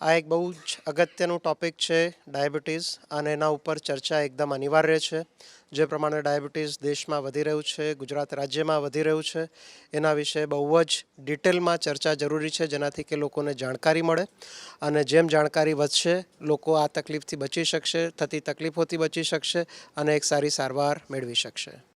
આ એક બહુ જ અગત્યનું ટોપિક છે ડાયાબિટીસ, અને એના ઉપર ચર્ચા એકદમ અનિવાર્ય છે. જે પ્રમાણે ડાયાબિટીસ દેશમાં વધી રહ્યું છે, ગુજરાત રાજ્યમાં વધી રહ્યું છે, એના વિશે બહુ જ ડિટેલમાં ચર્ચા જરૂરી છે, જેનાથી કે લોકોને જાણકારી મળે. અને જેમ જાણકારી વધશે, લોકો આ તકલીફથી બચી શકશે, થતી તકલીફોથી બચી શકશે અને એક સારી સારવાર મેળવી શકશે.